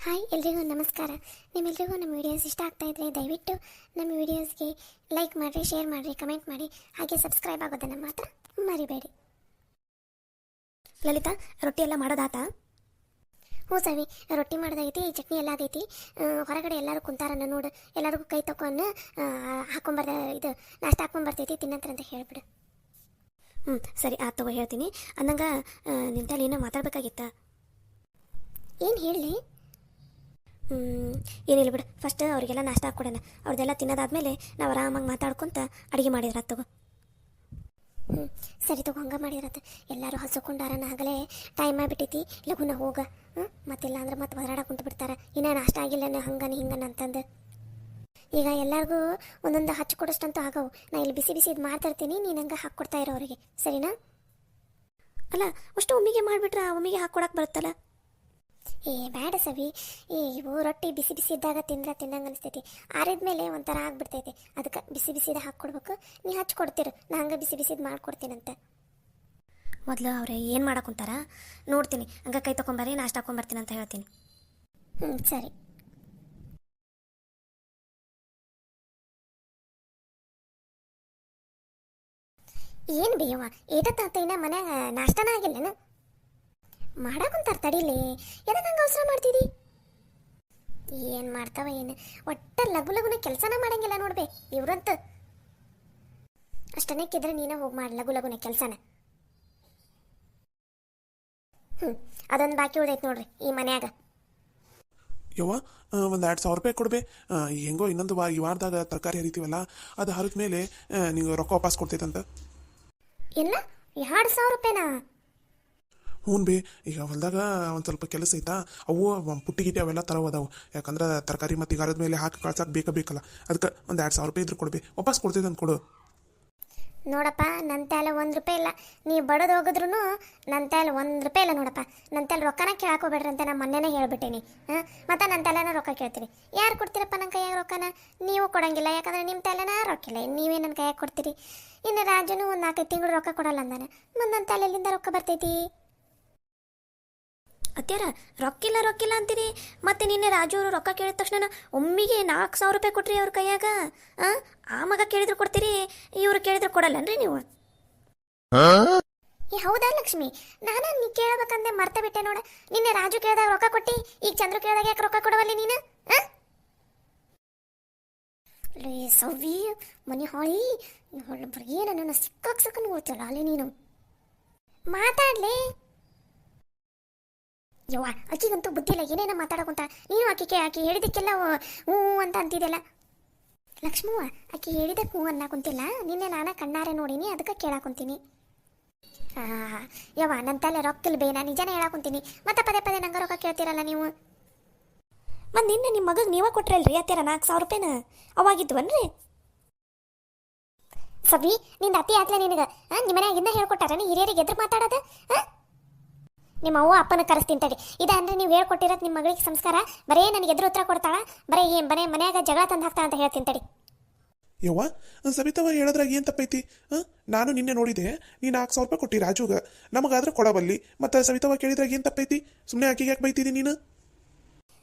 Hi ಎಲ್ರಿಗೂ ನಮಸ್ಕಾರ. ನಿಮ್ಮೆಲ್ರಿಗೂ ನಮ್ಮ ವೀಡಿಯೋಸ್ ಇಷ್ಟ ಆಗ್ತಾ ಇದ್ರೆ ದಯವಿಟ್ಟು ನಮ್ಮ ವೀಡಿಯೋಸ್ಗೆ ಲೈಕ್ ಮಾಡಿರಿ, ಶೇರ್ ಮಾಡಿರಿ, ಕಮೆಂಟ್ ಮಾಡಿ, ಹಾಗೆ ಸಬ್ಸ್ಕ್ರೈಬ್ ಆಗೋದನ್ನು ಮಾತ್ರ ಮರಿಬೇಡಿ. ಲಲಿತಾ, ರೊಟ್ಟಿ ಎಲ್ಲ ಮಾಡೋದಾತಾ? ಹ್ಞೂ ಸವಿ, ರೊಟ್ಟಿ ಮಾಡೋದೈತಿ, ಚಟ್ನಿ ಎಲ್ಲ ಆಗೈತಿ. ಹೊರಗಡೆ ಎಲ್ಲರೂ ಕುಂತಾರನ್ನ ನೋಡು, ಎಲ್ಲರಿಗೂ ಕೈ ತಕೊಂಡು ಇದು ನಾಷ್ಟ ಹಾಕೊಂಬರ್ತೈತಿ, ತಿನ್ನಂತ್ರಂತ ಹೇಳಿಬಿಡು. ಸರಿ, ಆತು ತಗೋ, ಹೇಳ್ತೀನಿ. ಅಂದಂಗೆ ನಿಂತಲ್ಲಿ ಏನೋ ಮಾತಾಡ್ಬೇಕಾಗಿತ್ತ? ಏನು ಹೇಳಿ? ಏನಿಲ್ಲ ಬಿಡು, ಫಸ್ಟ್ ಅವರಿಗೆಲ್ಲ ನಾಷ್ಟ ಹಾಕ್ಕೊಡೋಣ. ಅವ್ರದ್ದೆಲ್ಲ ತಿನ್ನೋದಾದ್ಮೇಲೆ ನಾವು ಆರಾಮಾಗಿ ಮಾತಾಡ್ಕೊತ ಅಡುಗೆ ಮಾಡಿದ್ರ ತಗೋ. ಸರಿ ತಗೋ, ಹಂಗೆ ಮಾಡಿರತ್ತೆ. ಎಲ್ಲರೂ ಹಸುಕೊಂಡಾರನ ಆಗಲೇ ಟೈಮ್ ಆಗಿಬಿಟ್ಟೈತಿ, ಲಘುನ ಹೋಗ. ಮತ್ತಿಲ್ಲ ಅಂದ್ರೆ ಮತ್ತೆ ಹೊರಡಕ್ಕೆ ಕುಂತು ಬಿಡ್ತಾರೆ, ಇನ್ನೂ ನಾಷ್ಟ ಆಗಿಲ್ಲನ ಹಂಗನ ಹಿಂಗನ ಅಂತಂದು. ಈಗ ಎಲ್ಲರಿಗೂ ಒಂದೊಂದು ಹಚ್ಕೊಡೋಷ್ಟಂತೂ ಆಗವು. ನಾ ಇಲ್ಲಿ ಬಿಸಿ ಬಿಸಿ ಇದು ಮಾಡ್ತಿರ್ತೀನಿ, ನೀನು ಹಂಗೆ ಹಾಕ್ಕೊಡ್ತಾ ಇರೋ ಅವರಿಗೆ, ಸರಿನಾ? ಅಲ್ಲ, ಅಷ್ಟು ಒಮ್ಮಿಗೆ ಮಾಡಿಬಿಟ್ರೆ ಒಮ್ಮಿಗೆ ಹಾಕ್ಕೊಡಕ್ಕೆ ಬರುತ್ತಲ್ಲ. ಬೇಡ ಸವಿ, ಇವು ರೊಟ್ಟಿ ಬಿಸಿ ಬಿಸಿ ಇದ್ದಾಗ ತಿನ್ನಂಗೆ ಅನಿಸ್ತೈತಿ. ಆರಿದ್ಮೇಲೆ ಒಂಥರ ಆಗ್ಬಿಡ್ತೈತಿ. ಅದಕ್ಕೆ ಬಿಸಿ ಬಿಸಿದ ಹಾಕ್ಕೊಡ್ಬೇಕು. ನೀ ಹಚ್ಕೊಡ್ತೀರ, ನಾ ಹಂಗೆ ಬಿಸಿ ಬಿಸಿದು ಮಾಡ್ಕೊಡ್ತೀನಂತೆ. ಮೊದಲು ಅವ್ರೆ ಏನು ಮಾಡಕ್ಕಂತಾರ ನೋಡ್ತೀನಿ, ಹಂಗೆ ಕೈ ತೊಗೊಂಬರ್ರಿ, ನಾಷ್ಟ ಹಾಕೊಂಬರ್ತೀನಿ ಅಂತ ಹೇಳ್ತೀನಿ. ಸರಿ. ಏನು ಬೇಯವ್ವ, ಏಟತ್ತಾತ ಮನ್ಯಾಗ ನಾಷ್ಟನ ಆಗಿಲ್ಲನ? ಮಾಡಕ್ಕಂತಾರ ತಡೀಲಿ, ಎದಕ್ಕೆ ಹಂಗೆ ಅವಸರ ಮಾಡ್ತಿದಿ? ಏನು ಮಾಡ್ತಾವ ಏನು, ಒಟ್ಟ ಲಘುನ ಕೆಲಸನ ಮಾಡಂಗಿಲ್ಲ ನೋಡ್ಬೇ ಇವ್ರಂತ. ಅಷ್ಟನ್ನಕ್ಕಿದ್ರೆ ನೀನೇ ಹೋಗಿ ಮಾಡಿ ಲಘುನ ಕೆಲಸನ. ಅದೊಂದು ಬಾಕಿ ಉಳಿದೈತೆ ನೋಡ್ರಿ ಈ ಮನ್ಯಾಗ. ಯವ್ವ, ಒಂದು 2,000 ರೂಪಾಯಿ ಕೊಡ್ಬೇ. ಹೆಂಗೋ ಇನ್ನೊಂದು ಈ ವಾರದಾಗ ತರಕಾರಿ ಹರಿತೀವಲ್ಲ, ಅದು ಹರಿದ ಮೇಲೆ ನೀವು ರೊಕ್ಕ ವಾಪಸ್ ಕೊಡ್ತೈತಂತ. ಇಲ್ಲ, 2,000 ರೂಪಾಯಿನಾ? ಹ್ಞೂ ಬೇ, ಈಗ ಹೊಲದಾಗ ಒಂದು ಸ್ವಲ್ಪ ಕೆಲಸ ಐತಾ, ಅವು ಪುಟ್ಟಿಗಿಟ್ಟಿ ಅವೆಲ್ಲ ತರವು ಅದಾವು. ಯಾಕಂದ್ರೆ ತರಕಾರಿ ಮತ್ತು ಈಗ ಹರಿದ ಮೇಲೆ ಹಾಕಿ ಕಳ್ಸಕ್ಕೆ ಬೇಕಲ್ಲ, ಅದಕ್ಕೆ ಒಂದು 2,000 ರೂಪಾಯಿ ಇದ್ರೆ ಕೊಡ್ಬೇ, ವಾಪಸ್ ಕೊಡ್ತೈತೆ ಅಂತ ಕೊಡು. ನೋಡಪ್ಪ, ನನ್ನ ತಲೆ 1 ರೂಪಾಯಿ ಇಲ್ಲ. ನೀವು ಬಡದು ಹೋಗಿದ್ರು ನನ್ನ ತಲೆ 1 ರೂಪಾಯಿ ಇಲ್ಲ ನೋಡಪ್ಪ. ನನ್ನ ತಲೆ ರೊಕ್ಕನ ಕೇಳಾಕೋಬೇಡ್ರಿ ಅಂತ ನಾನು ಮೊನ್ನೆನೇ ಹೇಳ್ಬಿಟ್ಟೇನಿ. ಮತ್ತು ನನ್ನ ತಲೆನ ರೊಕ್ಕ ಕೇಳ್ತೀರಿ. ಯಾರು ಕೊಡ್ತೀರಪ್ಪ ನನ್ನ ಕೈಯಾಗ ರೊಕ್ಕನ? ನೀವು ಕೊಡಂಗಿಲ್ಲ, ಯಾಕಂದ್ರೆ ನಿಮ್ಮ ತಲೆನ ರೊಕ್ಕಿಲ್ಲ, ನೀವೇ ನನ್ನ ಕೈಯಾಗ ಕೊಡ್ತೀರಿ. ಇನ್ನು ರಾಜನು ಒಂದು 4-5 ತಿಂಗಳು ರೊಕ್ಕ ಕೊಡಲ್ಲ ಅಂದಾನೆ, ಮತ್ತು ನನ್ನ ತಲೆಯಲ್ಲಿಂದ ರೊಕ್ಕ ಬರ್ತೈತಿ? ಅತ್ಯಾರ, ರೊಕ್ಕಿಲ್ಲ ಅಂತೀರಿ. ಮತ್ತೆ ನಿನ್ನೆ ರಾಜು ಅವರು ರೊಕ್ಕ ಕೇಳಿದ ತಕ್ಷಣ ಒಮ್ಮಿಗೆ 4,000 ರೂಪಾಯಿ ಕೊಟ್ರಿ ಅವ್ರ ಕೈಯಾಗ. ಆ ಮಗ ಕೇಳಿದ್ರು ಕೊಡ್ತೀರಿ, ಇವ್ರು ಕೇಳಿದ್ರು ಕೊಡಲ್ಲನ್ರಿ ನೀವು? ಹೌದಾ ಲಕ್ಷ್ಮಿ, ನಾನು ನೀ ಕೇಳಬೇಕಂದೆ ಮರ್ತೆ ಬಿಟ್ಟೆ ನೋಡ. ನಿನ್ನೆ ರಾಜು ಕೇಳಿದಾಗ ರೊಕ್ಕ ಕೊಟ್ಟಿ, ಈಗ ಚಂದ್ರು ಕೇಳಿದಾಗ ಯಾಕೆ ರೊಕ್ಕ ಕೊಡವಲ್ಲಿ ನೀನು? ಸವ್ವಿ ಮನೆ ಹಾಳಿ ಏನು ನನ್ನ ಸಿಕ್ಕಾಕ್ಸಕ್ಕೂ ಹೋಗ್ತಲ್ಲ ಅಲ್ಲಿ ನೀನು. ಮಾತಾಡ್ಲಿ ಯವ್ವ, ಆಕಿಗಂತೂ ಬುದ್ಧಿ ಇಲ್ಲ, ಏನೇನೋ ಮಾತಾಡೋಕಂತ. ನೀನು ಆಕಿ ಹೇಳಿದಕ್ಕೆಲ್ಲ ಹ್ಞೂ ಅಂತ ಅಂತಿದ್ದೆಲ್ಲ. ಲಕ್ಷ್ಮವ್ವ, ಆಕಿ ಹೇಳಿದಕ್ಕೆ ಹ್ಞೂ ಅನ್ನಕುಂತಿಲ್ಲ, ನಿನ್ನೆ ನಾನು ಕಣ್ಣಾರೆ ನೋಡೀನಿ, ಅದಕ್ಕೆ ಕೇಳಾಕೊಂತೀನಿ. ಯವ್ವ, ನನ್ನ ತಲೆ ರೊಕ್ಕಿಲ್ಲ ಬೇ, ನಾನು ನಿಜಾನೇ ಹೇಳಾಕೊಂತೀನಿ. ಮತ್ತೆ ಪದೇ ನಂಗೆ ರೊಕ್ಕ ಕೇಳ್ತೀರಲ್ಲ ನೀವು. ಮತ್ತು ನಿನ್ನೆ ನಿಮ್ಮ ಮಗಗೆ ನೀವೇ ಕೊಟ್ರಲ್ರಿ ಅತ್ಯಾರ 4,000 ರೂಪಾಯಿನ? ಅವಾಗಿದ್ವನ್ರಿ? ಸವಿ, ನಿಂದ ಅತಿ ಆತ್ಲ ನಿನಗೆ. ನಿಮ್ಮ ಮನೆಯಾಗಿಂದ ಹೇಳ್ಕೊಟ್ಟಾರ ನೀ ಹಿರಿಯರಿಗೆ ಎದುರು ಮಾತಾಡೋದು? ನಿಮ್ಮ ಅವ್ವ ಅಪ್ಪನ ಕರೆಸ್ತೀನಿ ತಡಿ. ಇದಂದ್ರೆ ನೀವು ಹೇಳ್ಕೊಟ್ಟಿರೋದು ನಿಮ್ಮ ಮಗಳಿಗೆ ಸಂಸ್ಕಾರ. ಬರೇ ನನಗೆ ಎದುರು ಉತ್ತರ ಕೊಡ್ತಾಳ, ಬರೇ ಮನ್ಯಾಗ ಜಗಳ ತಂದು ಹಾಕ್ತಾಳ ಅಂತ ಹೇಳ್ತೀನಿ ತಡಿ. ಯವ್ವ, ಸವಿತವ ಹೇಳೋದ್ರಾಗ ಏನು ತಪ್ಪೈತಿ? ನಾನು ನಿನ್ನೆ ನೋಡಿದೆ, ನೀ 4,000 ರೂಪಾಯಿ ಕೊಟ್ಟಿ ರಾಜುಗ, ನಮಗಾದ್ರೆ ಕೊಡಬಲ್ಲಿ. ಮತ್ತು ಸವಿತವ ಕೇಳಿದ್ರಾಗ ಏನು ತಪ್ಪೈತಿ? ಸುಮ್ಮನೆ ಆಕೆಗೆ ಯಾಕೆ ಬೈತಿದಿ ನೀನು?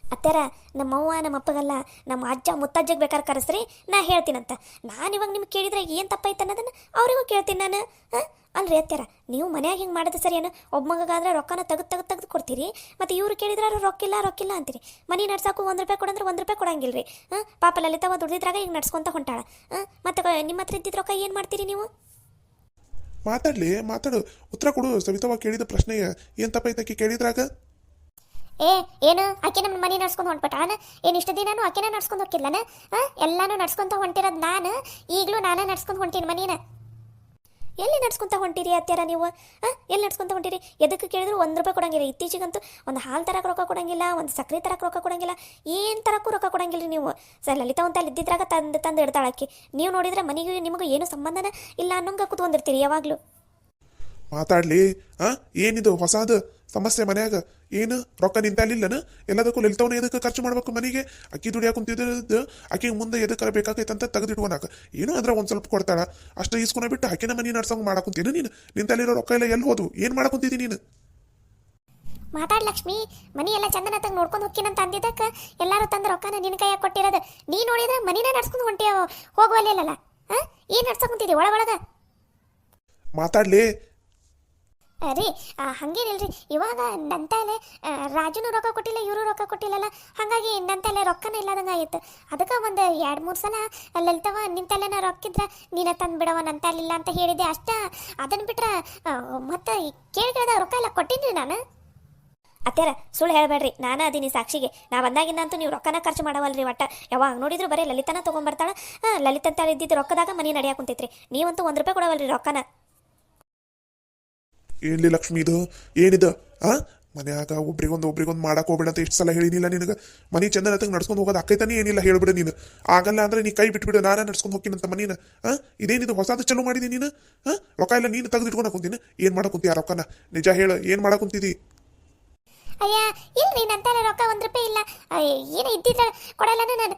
ಅತ್ಯಾರ, ನಮ್ಮವ್ವ ನಮ್ಮ ಅಪ್ಪಗಲ್ಲ, ನಮ್ಮ ಅಜ್ಜ ಮುತ್ತಜ್ಜಗೆ ಬೇಕಾದ್ರೆ ಕರೆಸ್ರಿ, ನಾ ಹೇಳ್ತೀನಂತ. ನಾನು ಇವಾಗ ನಿಮ್ಗೆ ಕೇಳಿದ್ರೆ ಏನು ತಪ್ಪೈತೆ ಅನ್ನೋದನ್ನು ಅವರಿಗೂ ಕೇಳ್ತೀನಿ ನಾನು. ಅಲ್ರಿ ಅತ್ಯಾರ, ನೀವು ಮನ್ಯಾಗ ಹಿಂಗೆ ಮಾಡೋದು ಸರಿಯೇನು? ಒಬ್ಬ ಮಗಾದ್ರೆ ರೊಕ್ಕನ ತೆಗೆದು ಕೊಡ್ತೀರಿ, ಮತ್ತು ಇವ್ರು ಕೇಳಿದ್ರೆ ರೊಕ್ಕಿಲ್ಲ ಅಂತೀರಿ. ಮನೆ ನಡ್ಸಾಕು 1 ರೂಪಾಯಿ ಕೊಡಂದ್ರೆ 1 ರೂಪಾಯಿ ಕೊಡಂಗಿಲ್ರಿ. ಪಾಪ ಲಲಿತವ ದುಡ್ದಿದ್ರಾಗ ಈಗ ನಡ್ಸ್ಕೊಂತ ಹೊಂಟಾಳ. ಮತ್ತು ನಿಮ್ಮ ಹತ್ರ ಇದ್ದಿದ್ದು ರೊಕ್ಕ ಏನು ಮಾಡ್ತೀರಿ ನೀವು? ಮಾತಾಡು, ಉತ್ತರ ಕೊಡು. ಸವಿತವ ಕೇಳಿದ ಪ್ರಶ್ನೆಗೆ ಏನು ತಪ್ಪೈತೆ ಕೇಳಿದ್ರಾಗ? ಏನು ಆಕೆ ನಮ್ಮ ಮನೆ ನಡ್ಸ್ಕೊಂಡು ಹೊಂಟ್ಬಿಟ್ಟಾನ? ಏನು ಇಷ್ಟು ದಿನಾನು ಆಕೆನ ನಡ್ಸ್ಕೊಂಡು ಹೋಗಿಲ್ಲನ? ಎಲ್ಲಾನು ನಡ್ಸ್ಕೊಂತ ಹೊಂಟಿರೋದು ನಾನು, ಈಗಲೂ ನಾನೇ ನಡ್ಸ್ಕೊಂಡು ಹೊಂಟೀನಿ ಮನೇನ. ಎಲ್ಲಿ ನಡ್ಸ್ಕೊಂತ ಹೊಂಟಿರಿ ಅತ್ಯಾರ ನೀವು? ಎಲ್ಲಿ ನಡ್ಸ್ಕೊಂತ ಹೊಂಟಿರಿ? ಎದಕ್ಕೆ ಕೇಳಿದ್ರು 1 ರೂಪಾಯಿ ಕೊಡಂಗಿಲ್ಲ. ಇತ್ತೀಚೆಗಂತೂ ಒಂದು ಹಾಲು ತರಕ್ಕೆ ರೊಕ್ಕ ಕೊಡಂಗಿಲ್ಲ, ಒಂದು ಸಕ್ಕರೆ ತರಕ್ಕೆ ರೊಕ್ಕ ಕೊಡಂಗಿಲ್ಲ, ಏನು ತರಕ್ಕೂ ರೊಕ್ಕ ಕೊಡಂಗಿಲ್ಲ ನೀವು. ಸರ್, ಲಲಿತಾ ಅಂತ ಅಲ್ಲಿ ಇದ್ದಿದ್ರಾಗ ತಂದು ಇಡ್ತಾಳಾಕಿ. ನೀವು ನೋಡಿದ್ರೆ ಮನೆಗೂ ನಿಮಗೂ ಏನು ಸಂಬಂಧನ ಇಲ್ಲ ಅನ್ನೋಂಗೆ ಕೂತ್ಕೊಂಡಿರ್ತೀರಿ ಯಾವಾಗಲೂ. ಮಾತಾಡ್ಲಿ. ಏನಿದು ಹೊಸಾದ ಸಮಸ್ಯೆ ಮನ್ಯಾಗ? ಏನು ರೊಕ್ಕ ನಿಂತಲ್ಲಿಲ್ಲನ? ಎಲ್ಲದಕ್ಕೂ ಲಲಿತವನ್ನ ಎದಕ್ಕೆ ಖರ್ಚು ಮಾಡ್ಬೇಕು ಮನೆಗೆ? ಅಕ್ಕಿ ದುಡಿಯಾಕ ಕುಂತಿದ್ದು ಆಕೆಗೆ ಮುಂದೆ ಎದಕ್ಕೆ ಬೇಕಾಗೈತಂತ ತೆಗೆದಿಟ್ಕೊಳಕ. ಏನು ಅಂದ್ರೆ ಒಂದು ಸ್ವಲ್ಪ ಕೊಡ್ತಾಳ, ಅಷ್ಟು ಈಸ್ಕೊಂಡ ಬಿಟ್ಟು ಆಕೆನ ಮನೆ ನಡ್ಸಂಗೆ ಮಾಡಾಕುಂತೀನಿ ನೀನು. ನಿಂತಲ್ಲಿರೋ ರೊಕ್ಕ ಎಲ್ಲ ಎಲ್ಲಿ ಹೋದು? ಏನು ಮಾಡಾಕುಂತಿದ್ದೀನಿ ನೀನು? ಮಾತಾಡ್ ಲಕ್ಷ್ಮಿ, ಮನಿ ಎಲ್ಲ ಚಂದನತ್ತಾಗ ನೋಡ್ಕೊಂಡು ಹೋಗ್ತೀನಂತ ಅಂದಿದ್ದಕ್ಕೆ ಎಲ್ಲರೂ ತಂದ ರೊಕ್ಕನ ನಿನ್ನ ಕೈಯಾಗ ಕೊಟ್ಟಿರೋದು. ನೀ ನೋಡಿದ್ರೆ ಮನಿನ ನಡ್ಸ್ಕೊಂಡು ಹೊಂಟಿ ಹೋಗುವಲ್ಲ. ಏನು ನಡ್ಸಕೊಂತಿದ್ದಿ ಒಳಗ? ಮಾತಾಡ್ಲಿ. ರೀ ಹಂಗೇನಿಲ್ರಿ, ಇವಾಗ ನಂತಲೆ ರಾಜುನು ರೊಕ್ಕ ಕೊಟ್ಟಿಲ್ಲ, ಇವರು ರೊಕ್ಕ ಕೊಟ್ಟಿಲ್ಲಲ್ಲ, ಹಾಗಾಗಿ ನಂತಲೆ ರೊಕ್ಕನ ಇಲ್ಲದಂಗೆ ಆಯಿತು. ಅದಕ್ಕೆ ಒಂದು 2-3 ಸಲ ಲಲಿತವ ನಿಂತಲ್ಲೇನ ರೊಕ್ಕಿದ್ರ ನೀನ ತಂದು ಬಿಡವ ನಂತಲಿಲ್ಲ ಅಂತ ಹೇಳಿದೆ ಅಷ್ಟ. ಅದನ್ನು ಬಿಟ್ರೆ ಮತ್ತೆ ಕೇಳಿದ ರೊಕ್ಕ ಎಲ್ಲ ಕೊಟ್ಟಿದ್ರಿ ನಾನು. ಅತ್ಯಾರ ಸುಳ್ಳು ಹೇಳಬೇಡ್ರಿ, ನಾನು ಅದೀನಿ ಸಾಕ್ಷಿಗೆ. ನಾ ಬಂದಾಗಿಂದಂತೂ ನೀವು ರೊಕ್ಕನ ಖರ್ಚು ಮಾಡವಲ್ರಿ. ಒಟ್ಟ ಯಾವಾಗ ನೋಡಿದ್ರು ಬರೀ ಲಲಿತನ ತೊಗೊಂಬರ್ತಾಳ. ಲಲಿತ ಅಂತ ಇದ್ದಿದ್ದು ರೊಕ್ಕದಾಗ ಮನೆ ನಡೆಯಾಕ ಕುಂತೈತ್ರಿ. ನೀವಂತೂ 1 ರೂಪಾಯಿ ಕೊಡವಲ್ರಿ ರೊಕ್ಕನ. ಏನ್ಲಿ ಲಕ್ಷ್ಮಿ ಇದು ಏನಿದು? ಮನ್ಯಾಗ ಒಬ್ರಿಗೊಂದು ಮಾಡಕ್ ಹೋಗ್ಬೇಡ ಅಂತ ಎಷ್ಟು ಸಲ ಹೇಳಿನಿಲ್ಲ ನಿನಗೆ? ಮನಿ ಚಂದನತ್ತಂಗೆ ನಡ್ಸ್ಕೊಂಡು ಹೋಗೋದು ಅಕ್ಕೈತಾನೆ ಏನಿಲ್ಲ ಹೇಳ್ಬಿಡು ನೀನು. ಆಗಲ್ಲ ಅಂದ್ರೆ ನೀ ಕೈ ಬಿಟ್ಬಿಡು, ನಾನೇ ನಡ್ಸ್ಕೊಂಡು ಹೋಗ್ತೀನಂತ ಮನೀನ. ಇದೇನಿದು ಹೊಸಾದ ಚಲೋ ಮಾಡಿದಿ ನೀನು? ರೊಕ್ಕ ಎಲ್ಲ ನೀನು ತೆಗೆದಿಟ್ಕೊಂಡು ಕುಂತೀನಿ. ಏನು ಮಾಡಕ್ ಕುಂತಿ ಆ ರೊಕ್ಕನ? ನಿಜ ಹೇಳು, ಏನು ಮಾಡಕ್ ಕುಂತಿದಿ? ಅಯ್ಯ ಇಲ್ರಿ, ನಂತಲೆ ರೊಕ್ಕ 1 ರೂಪಾಯಿ ಇಲ್ಲ. ಏನೋ ಇದ್ದಿದ್ರೆ ಕೊಡಲ್ಲನ ನಾನು.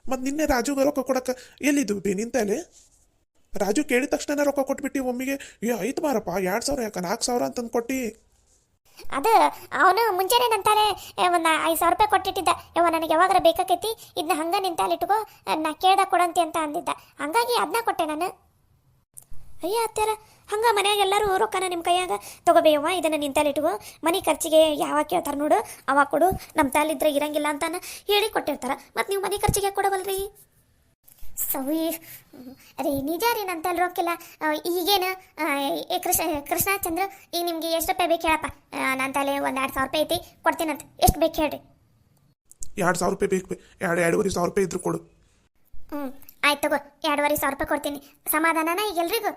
ಮತ್ತು ನಿನ್ನೆ ರಾಜುಗೆ ರೊಕ್ಕ ಕೊಡಕ್ಕೆ ಎಲ್ಲಿದ್ದು ನಿಂತಲೆ? ರಾಜು ಕೇಳಿದ ತಕ್ಷಣ ರೊಕ್ಕ ಕೊಟ್ಬಿಟ್ಟು ಒಮ್ಮಿಗೆ ಆಯ್ತು ಬಾರಪ್ಪ 2,000 ಯಾಕೆ 4,000 ಅಂತಂದು ಕೊಟ್ಟು. ಅದು ಅವನು ಮುಂಚೆನೆ ನಂತಾರೆ ಒಂದು 5,000 ರೂಪಾಯಿ ಕೊಟ್ಟಿಟ್ಟಿದ್ದ. ನನಗೆ ಯಾವಾಗಾರ ಬೇಕಾಕೈತಿ, ಇದನ್ನ ಹಂಗೆ ನಿಂತಲ್ಲಿ ಇಟ್ಕೋ, ನಾ ಕೇಳ್ದ ಕೊಡಂತಿ ಅಂತ ಅಂದಿದ್ದ. ಹಂಗಾಗಿ ಅದನ್ನ ಕೊಟ್ಟೆ ನಾನು. ಅಯ್ಯ ಅತ್ಯಾರ, ಹಂಗೆ ಮನ್ಯಾಗ ಎಲ್ಲರೂ ರೊಕ್ಕನ ನಿಮ್ಮ ಕೈಯಾಗ ತೊಗೋಬೇಯವ್ವ, ಇದನ್ನು ನಿಂತಲ್ಲಿ ಇಟ್ಕೋ, ಮನೆ ಖರ್ಚಿಗೆ ಯಾವಾಗ ಕೇಳ್ತಾರೆ ನೋಡು ಅವಾಗ ಕೊಡು, ನಮ್ಮ ತಾಲಿದ್ರೆ ಇರಂಗಿಲ್ಲ ಅಂತಾನ ಹೇಳಿ ಕೊಟ್ಟಿರ್ತಾರೆ. ಮತ್ತು ನೀವು ಮನೆ ಖರ್ಚಿಗೆ ಕೊಡವಲ್ರಿ? ಸವಿ ರೀ, ನಿಜ ರೀ, ನಂತಲ್ಲಿ ರೊಕ್ಕಿಲ್ಲ. ಈಗೇನು ಕೃಷ್ಣ ಚಂದ್ರ, ಈಗ ನಿಮ್ಗೆ ಎಷ್ಟು ರೂಪಾಯಿ ಬೇಕು ಹೇಳಪ್ಪ? ನಂತಲ್ಲಿ ಒಂದು 2,000 ರೂಪಾಯಿ ಐತಿ, ಕೊಡ್ತೀನಂತ. ಎಷ್ಟು ಬೇಕು ಹೇಳ್ರಿ? 2,000 ರೂಪಾಯಿ ಬೇಕು. 2,500 ರೂಪಾಯಿ ಇದ್ರು ಕೊಡು. ಆಯ್ತು ತಗೋ, 2,500 ರೂಪಾಯಿ ಕೊಡ್ತೀನಿ. ಸಮಾಧಾನನ ಈಗ ಎಲ್ರಿಗೂ?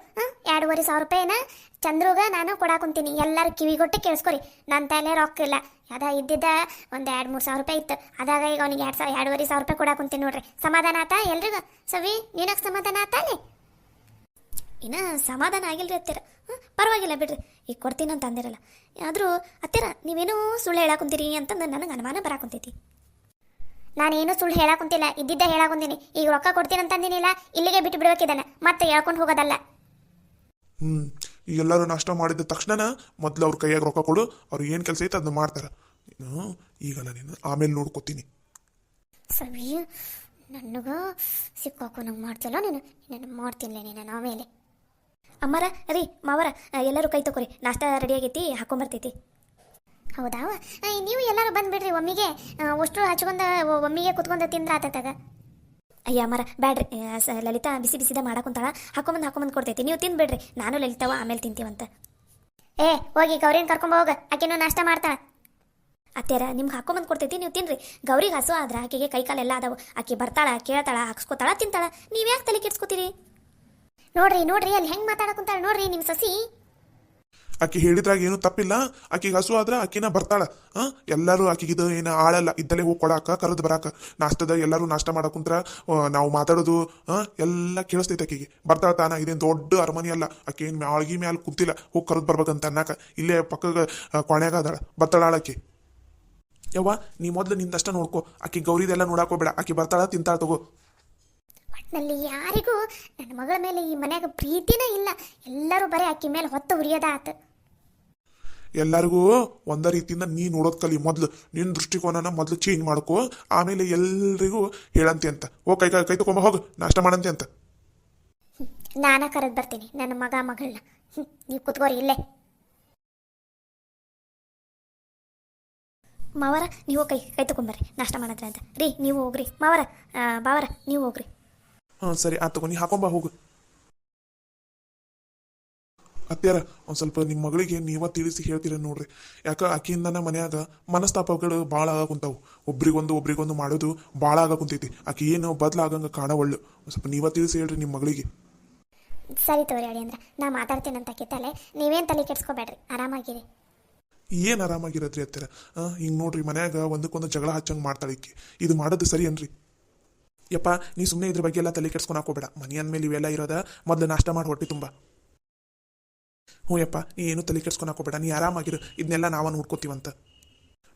2,500 ರೂಪಾಯಿನ ಚಂದ್ರುಗ ನಾನು ಕೊಡಾಕುಂತೀನಿ. ಎಲ್ಲರೂ ಕಿವಿಗೊಟ್ಟು ಕೇಳಿಸ್ಕೊರಿ, ನನ್ನ ತಲೆ ರೊಕ್ಕ ಇಲ್ಲ. ಅದ ಇದ್ದಿದ್ದ ಒಂದು 2-3 ಸಾವಿರ ರೂಪಾಯಿ ಇತ್ತು. ಅದಾಗ ಈಗ ಅವನಿಗೆ 2,500 ರೂಪಾಯಿ ಕೊಡಾಕುಂತೀನಿ ನೋಡ್ರಿ. ಸಮಾಧಾನ ಆತಾ ಎಲ್ರಿಗೂ? ಸವಿ, ನಿನಗೆ ಸಮಾಧಾನ ಆತಾ ಅಲ್ಲಿ? ಇನ್ನು ಸಮಾಧಾನ ಆಗಿಲ್ರಿ ಅತ್ತೀರ. ಪರವಾಗಿಲ್ಲ ಬಿಡ್ರಿ, ಈಗ ಕೊಡ್ತೀನಿ ಅಂತ ಅಂದಿರಲ್ಲ. ಆದರೂ ಅತ್ತೀರ ನೀವೇನೋ ಸುಳ್ಳು ಹೇಳಾಕುಂತೀರಿ ಅಂತಂದು ನನಗೆ ಅನುಮಾನ ಬರಾಕುಂತೈತಿ. ನಾನೇನು ಸುಳ್ಳು ಹೇಳಾಕುಂತಿಲ್ಲ, ಇದ್ದಿದ್ದ ಹೇಳಾಕುಂತೀನಿ. ಈಗ ರೊಕ್ಕ ಕೊಡ್ತೀನಿ ಅಂತಂದಿನಿಲ್ಲ, ಇಲ್ಲಿಗೆ ಬಿಟ್ಟು ಬಿಡ್ಬೇಕಿದ್ದಾನೆ, ಮತ್ತೆ ಹೇಳ್ಕೊಂಡು ಹೋಗೋದಲ್ಲ. ಈಗ ಎಲ್ಲರೂ ನಾಷ್ಟ ಮಾಡಿದ ತಕ್ಷಣ ಮೊದಲು ಅವ್ರ ಕೈಯಾಗ ರೊಕ್ಕ ಕೊಡು. ಅವ್ರು ಏನು ಕೆಲಸ ಐತೆ ಅದನ್ನ ಮಾಡ್ತಾರೆ. ನೀನು ಈಗಲ್ಲ, ನೀನು ಆಮೇಲೆ ನೋಡ್ಕೋತೀನಿ. ಸವಿ, ನನಗೆ ಸಿಕ್ಕಾಕು ನಂಗೆ ಮಾಡ್ತಿಲ್ಲ ನೀನು. ನಾನು ಮಾಡ್ತೀನಿ ನೀನು ಆಮೇಲೆ. ಅಮ್ಮರ ರೀ ಮಾವರ ಎಲ್ಲರೂ ಕೈ ತಗೋರಿ, ನಾಷ್ಟ ರೆಡಿ ಆಗೈತಿ, ಹಾಕೊಂಬರ್ತೈತಿ. ಹೌದಾ? ನೀವು ಎಲ್ಲರೂ ಬಂದುಬಿಡ್ರಿ ಒಮ್ಮಿಗೆ. ಅಷ್ಟು ಹಚ್ಕೊಂಡು ಒಮ್ಮಿಗೆ ಕುತ್ಕೊಂಡು ತಿಂದ್ರೆ ಆತೈತಾಗ. ಅಯ್ಯ ಅಮ್ಮರ ಬ್ಯಾಡ್ರಿ, ಲಲಿತಾ ಬಿಸಿ ಬಿಸಿದ ಮಾಡಾಕುಂತಾಳ, ಹಾಕೊಂಬಂದು ಕೊಡ್ತೈತಿ. ನೀವು ತಿಂದ್ಬಿಡ್ರಿ, ನಾನು ಲಲಿತಾವ ಆಮೇಲೆ ತಿಂತೀವಂತ. ಹೋಗಿ ಗೌರಿನ ಕರ್ಕೊಂಡ್ ಹೋಗ, ಆಕೆನೂ ನಾಷ್ಟ ಮಾಡ್ತಾಳ. ಅತ್ಯಾರ ನಿಮ್ಗೆ ಹಾಕೊಂಬಂದು ಕೊಡ್ತೈತಿ, ನೀವು ತಿನ್ರಿ. ಗೌರಿಗೆ ಹಸು ಆದ್ರೆ ಆಕೆಗೆ ಕೈ ಕಾಲೆಲ್ಲ ಅದಾವು. ಆಕೆ ಬರ್ತಾಳ, ಕೇಳ್ತಾಳ, ಹಾಕ್ಸ್ಕೊತಾಳ, ತಿಂತಾಳ. ನೀವು ಯಾಕೆ ತಲೆ ಕೆಡ್ಸ್ಕೊತೀರಿ? ನೋಡ್ರಿ ಅಲ್ಲಿ ಹೆಂಗೆ ಮಾತಾಡಕುಂತಾಳ ನೋಡ್ರಿ ನಿಮ್ಮ ಸಸಿ. ಆಕೆ ಹೇಳಿದ್ರಾಗ ಏನು ತಪ್ಪಿಲ್ಲ. ಆಕೆಗೆ ಹಸು ಆದ್ರೆ ಆಕಿನ ಬರ್ತಾಳ. ಎಲ್ಲರೂ ಆಕೆಗಿದು ಏನು ಆಳಲ್ಲ, ಇದ್ದಲ್ಲೇ ಹೋಗಿ ಕೊಡಾಕ ಕರೆದು ಬರಾಕ. ನಾಷ್ಟದ ಎಲ್ಲರೂ ನಾಷ್ಟ ಮಾಡಕುಂತ್ರ ನಾವು ಮಾತಾಡೋದು ಎಲ್ಲ ಕೇಳಿಸ್ತೈತೆ ಆಕೆಗೆ. ಬರ್ತಾಳ ತಾನ. ಇದೇನು ದೊಡ್ಡ ಅರಮನೆ ಅಲ್ಲ, ಆಕೆ ಏನು ಆಳ್ಗಿ ಮ್ಯಾಲ ಕುಂತಿಲ್ಲ ಹೋಗಿ ಕರೆದು ಬರ್ಬೇಕಂತ ಅನ್ನಕ. ಇಲ್ಲೇ ಪಕ್ಕದ ಕೊನೆಯಾಗ ಅದಾಳ, ಬರ್ತಾಳ ಆಳಕ್ಕೆ. ಯವ್ವ, ನೀ ಮೊದ್ಲು ನಿಂದಷ್ಟ ನೋಡ್ಕೊ, ಆಕೆ ಗೌರಿದೆಲ್ಲ ನೋಡಾಕೋಬೇಡ. ಆಕೆ ಬರ್ತಾಳ, ತಿಂತಾಳ, ತಗೋ. ಒಟ್ಟಿನಲ್ಲಿ ಯಾರಿಗೂ ನನ್ನ ಮಗಳ ಮೇಲೆ ಈ ಮನ್ಯಾಗ ಪ್ರೀತಿನೇ ಇಲ್ಲ. ಎಲ್ಲರೂ ಬರೀ ಆಕೆ ಮೇಲೆ ಹೊತ್ತು ಉರಿಯೋದ ಆತು. ಎಲ್ಲರಿಗೂ ಒಂದ ರೀತಿಯಿಂದ ನೀ ನೋಡೋದ್ ಕಲಿ. ಮೊದ್ಲು ನಿನ್ನ ದೃಷ್ಟಿಕೋನನ ಮೊದ್ಲು ಚೇಂಜ್ ಮಾಡ್ಕೋ, ಆಮೇಲೆ ಎಲ್ರಿಗೂ ಹೇಳಂತೆ ಅಂತ. ಕೈ ತಗೊಂಬ, ಹೋಗು ನಾಷ್ಟ ಮಾಡಂತೆ ಅಂತ. ನಾನ ಕರೆದು ಬರ್ತೀನಿ ನನ್ನ ಮಗಳನ್ನ. ನೀವು ಕುತ್ಕೋರಿ ಇಲ್ಲೇ. ಮಾವರ ನೀವು ಕೈ ತಗೊಂಬರ್ರಿ, ನಾಷ್ಟ ಮಾಡಿದ್ರೆ ಅಂತ. ರೀ ನೀವು ಹೋಗ್ರಿ. ಮಾವರ ಬಾವರ ನೀವು ಹೋಗ್ರಿ. ಸರಿ ಆತು, ನೀ ಹಾಕೊಂಬ, ಹೋಗು. ಅತ್ಯಾರ, ಒಂದು ಸ್ವಲ್ಪ ನಿಮ್ಮ ಮಗಳಿಗೆ ನೀವ ತಿಳಿಸಿ ಹೇಳ್ತೀರ ನೋಡ್ರಿ. ಯಾಕ ಆಕೆಯಿಂದನ ಮನ್ಯಾಗ ಮನಸ್ತಾಪಗಳು ಭಾಳ ಆಗಾಕುಂತಾವು. ಒಬ್ರಿಗೊಂದು ಮಾಡೋದು ಭಾಳ ಆಗಾಕುಂತೈತಿ. ಆಕೆ ಏನು ಬದಲಾಗಂಗ ಕಾಣವಳ್ಳು. ಒಂದು ಸ್ವಲ್ಪ ನೀವ ತಿಳಿಸಿ ಹೇಳ್ರಿ ನಿಮ್ಮ ಮಗಳಿಗೆ. ಸರಿ ತೋರಿ ಅಡಿ ಅಂದ್ರೆ ನಾ ಮಾತಾಡ್ತೀನಂತ ಕಿತ್ತಲೆ, ನೀವೇನು ತಲೆ ಕೆಡ್ಸ್ಕೊಬೇಡ್ರಿ, ಆರಾಮಾಗಿರಿ. ಏನು ಆರಾಮಾಗಿರತ್ರಿ ಅತ್ಯಾರ? ಹಿಂಗೆ ನೋಡ್ರಿ, ಮನ್ಯಾಗ ಒಂದಕ್ಕೊಂದು ಜಗಳ ಹಚ್ಚಂಗೆ ಮಾಡ್ತಾಳೆ ಈಕಿ. ಇದು ಮಾಡೋದು ಸರಿ ಅನ್ರಿ? ಯಪ್ಪ, ನೀ ಸುಮ್ಮನೆ ಇದ್ರ ಬಗ್ಗೆ ಎಲ್ಲ ತಲೆ ಕೆಡ್ಸ್ಕೊಂಡು ಹಾಕೋಬೇಡ. ಮನೆ ಅಂದಮೇಲೆ ಇವೆಲ್ಲ ಇರೋದ, ಮೊದಲು ನಾಷ್ಟ ಮಾಡಿ ಹೊಟ್ಟೆ ತುಂಬ. ಹ್ಞೂ ಯಪ್ಪ, ನೀ ಏನು ತಲೆ ಕೆಡ್ಸ್ಕೊಂಡು ಹಾಕೋಬೇಡ. ನೀ ಆರಾಮಾಗಿರು, ಇದನ್ನೆಲ್ಲ ನಾವ ನೋಡ್ಕೋತೀವಂತ.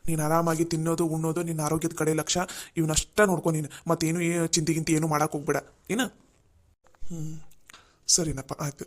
ನೀನು ಆರಾಮಾಗಿ ತಿನ್ನೋದು, ಉಣ್ಣೋದು, ನಿನ್ನ ಆರೋಗ್ಯದ ಕಡೆ ಲಕ್ಷ್ಯ, ಇವನ್ನಷ್ಟ ನೋಡ್ಕೊ ನೀನು. ಮತ್ತೇನು ಚಿಂತೆಗಿಂತ ಏನು ಮಾಡಕ್ಕೆ ಹೋಗ್ಬೇಡ ಏನ? ಸರಿನಪ್ಪ, ಆಯ್ತು.